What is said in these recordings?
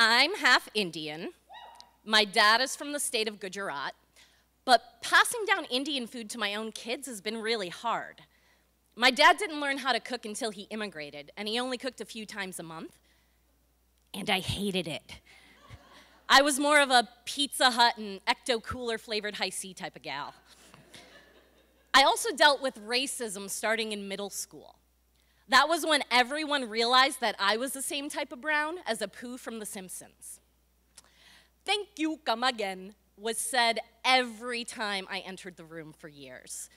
I'm half Indian. My dad is from the state of Gujarat. But passing down Indian food to my own kids has been really hard. My dad didn't learn how to cook until he immigrated, and he only cooked a few times a month. And I hated it. I was more of a Pizza Hut and Ecto Cooler flavored High C type of gal. I also dealt with racism starting in middle school. That was when everyone realized that I was the same type of brown as Apu from The Simpsons. "Thank you, come again," was said every time I entered the room for years.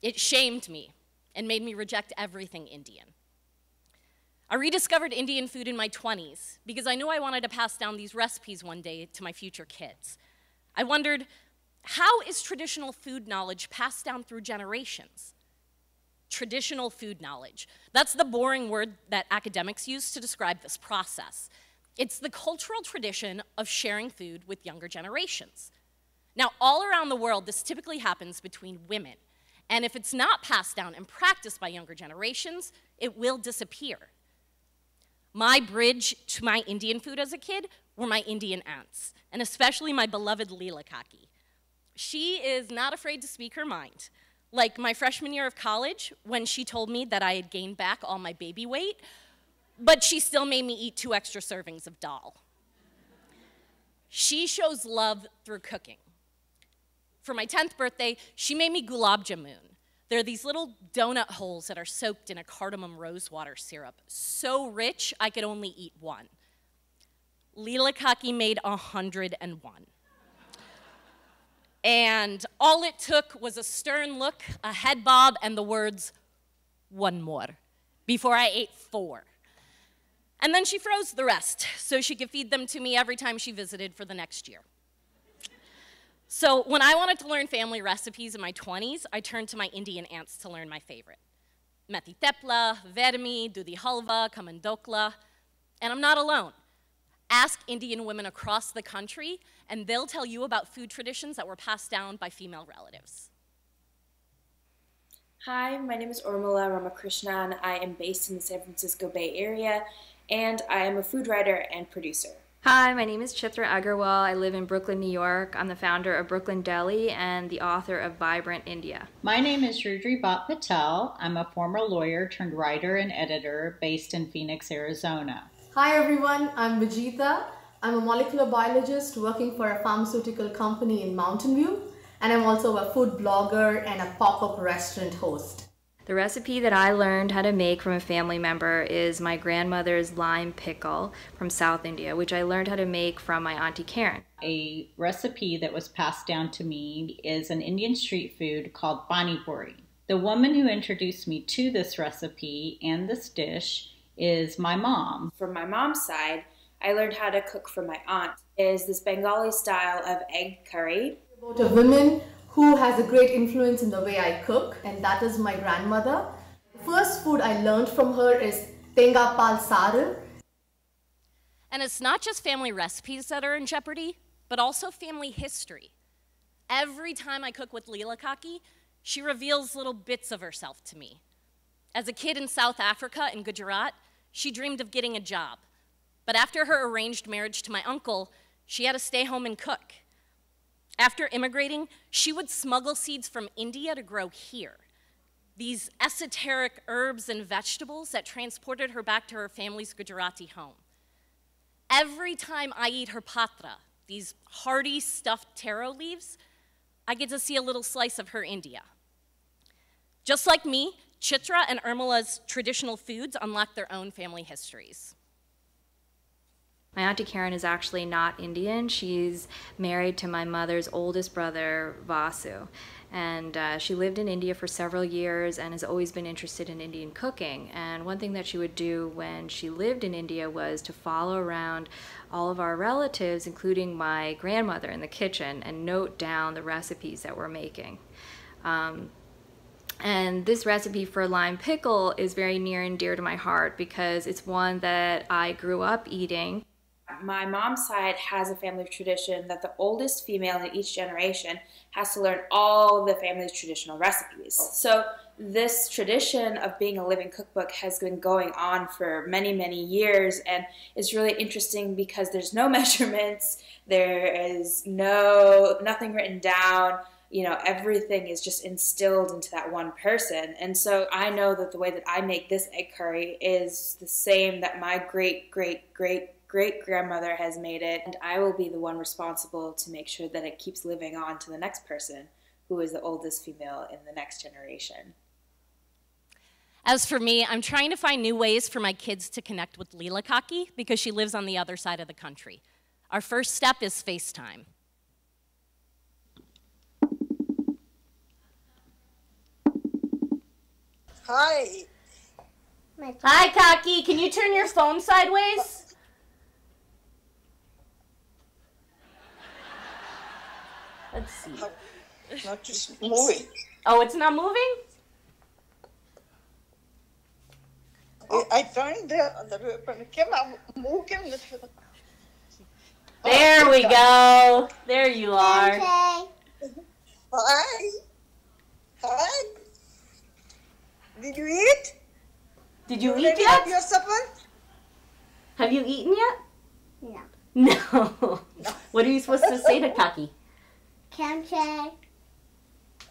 It shamed me and made me reject everything Indian. I rediscovered Indian food in my 20s because I knew I wanted to pass down these recipes one day to my future kids. I wondered, how is traditional food knowledge passed down through generations? Traditional food knowledge. That's the boring word that academics use to describe this process. It's the cultural tradition of sharing food with younger generations. Now, all around the world, this typically happens between women. And if it's not passed down and practiced by younger generations, it will disappear. My bridge to my Indian food as a kid were my Indian aunts, and especially my beloved Leela Kaki. She is not afraid to speak her mind. Like my freshman year of college, when she told me that I had gained back all my baby weight, but she still made me eat 2 extra servings of dal. She shows love through cooking. For my 10th birthday, she made me Gulab Jamun. They're these little donut holes that are soaked in a cardamom rosewater syrup. So rich, I could only eat one. Leela Kaki made 101. And all it took was a stern look, a head bob, and the words, "One more," before I ate 4. And then she froze the rest so she could feed them to me every time she visited for the next year. So when I wanted to learn family recipes in my 20s, I turned to my Indian aunts to learn my favorite. Methi tepla, vermi, dudhi halva, kamandokla, and I'm not alone. Ask Indian women across the country, and they'll tell you about food traditions that were passed down by female relatives. Hi, my name is Urmila Ramakrishna, and I am based in the San Francisco Bay Area, and I am a food writer and producer. Hi, my name is Chitra Agarwal. I live in Brooklyn, New York. I'm the founder of Brooklyn Deli and the author of Vibrant India. My name is Rudri Bhat Patel. I'm a former lawyer turned writer and editor based in Phoenix, Arizona. Hi everyone, I'm Vijita. I'm a molecular biologist working for a pharmaceutical company in Mountain View, and I'm also a food blogger and a pop-up restaurant host. The recipe that I learned how to make from a family member is my grandmother's lime pickle from South India, which I learned how to make from my Auntie Karen. A recipe that was passed down to me is an Indian street food called pani puri. The woman who introduced me to this recipe and this dish is my mom. From my mom's side, I learned how to cook from my aunt. It is this Bengali style of egg curry. About a woman who has a great influence in the way I cook, and that is my grandmother. The first food I learned from her is tenga pal saru. And it's not just family recipes that are in jeopardy, but also family history. Every time I cook with Leela Kaki, she reveals little bits of herself to me. As a kid in South Africa in Gujarat, she dreamed of getting a job. But after her arranged marriage to my uncle, she had to stay home and cook. After immigrating, she would smuggle seeds from India to grow here. These esoteric herbs and vegetables that transported her back to her family's Gujarati home. Every time I eat her patra, these hearty stuffed taro leaves, I get to see a little slice of her India. Just like me, Chitra and Urmila's traditional foods unlock their own family histories. My Auntie Karen is actually not Indian. She's married to my mother's oldest brother, Vasu. And she lived in India for several years and has always been interested in Indian cooking. And one thing that she would do when she lived in India was to follow around all of our relatives, including my grandmother, in the kitchen and note down the recipes that we're making. And this recipe for lime pickle is very near and dear to my heart because it's one that I grew up eating. My mom's side has a family tradition that the oldest female in each generation has to learn all the family's traditional recipes. So this tradition of being a living cookbook has been going on for many, many years, and it's really interesting because there's no measurements, there is nothing written down. You know, everything is just instilled into that one person. And so I know that the way that I make this egg curry is the same that my great-great-great-great-grandmother has made it. And I will be the one responsible to make sure that it keeps living on to the next person, who is the oldest female in the next generation. As for me, I'm trying to find new ways for my kids to connect with Leela Kaki because she lives on the other side of the country. Our first step is FaceTime. Hi. Hi, Kaki. Can you turn your phone sideways? Let's see. Not just moving. Oh, it's not moving? I turned the other way, but it came out moving. There we go. There you are. Hi. Hi. Did you eat? Did you eat Ready have yet? your supper? Have you eaten yet? No. No. What are you supposed to say to Kaki? Kamche.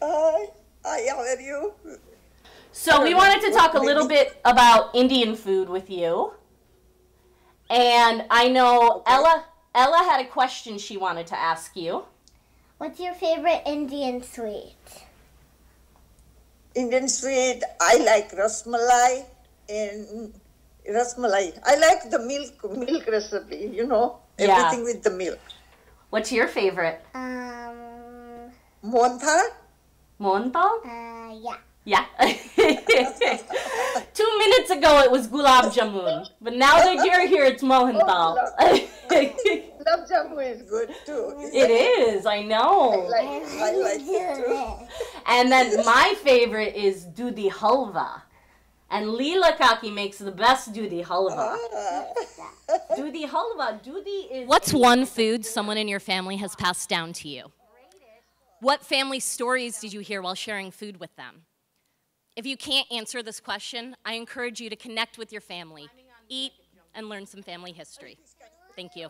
Hi. Hi, how are you? So we wanted to talk a little bit about Indian food with you. And I know Ella had a question she wanted to ask you. What's your favorite Indian sweet? Indian sweet, I like rasmalai and rasmalai. I like the milk recipe, you know, everything with the milk. What's your favorite? Mohanthal? Mohanthal? Yeah. Yeah. 2 minutes ago it was Gulab Jamun, but now that you're here it's Mohanthal. Gulab Jamun is good too. It is, I know. I like it too. And then my favorite is Dudi Halva. And Leela Kaki makes the best Dudi Halva. Dudi Halva, Dudi is... What's one food someone in your family has passed down to you? What family stories did you hear while sharing food with them? If you can't answer this question, I encourage you to connect with your family, eat, and learn some family history. Thank you.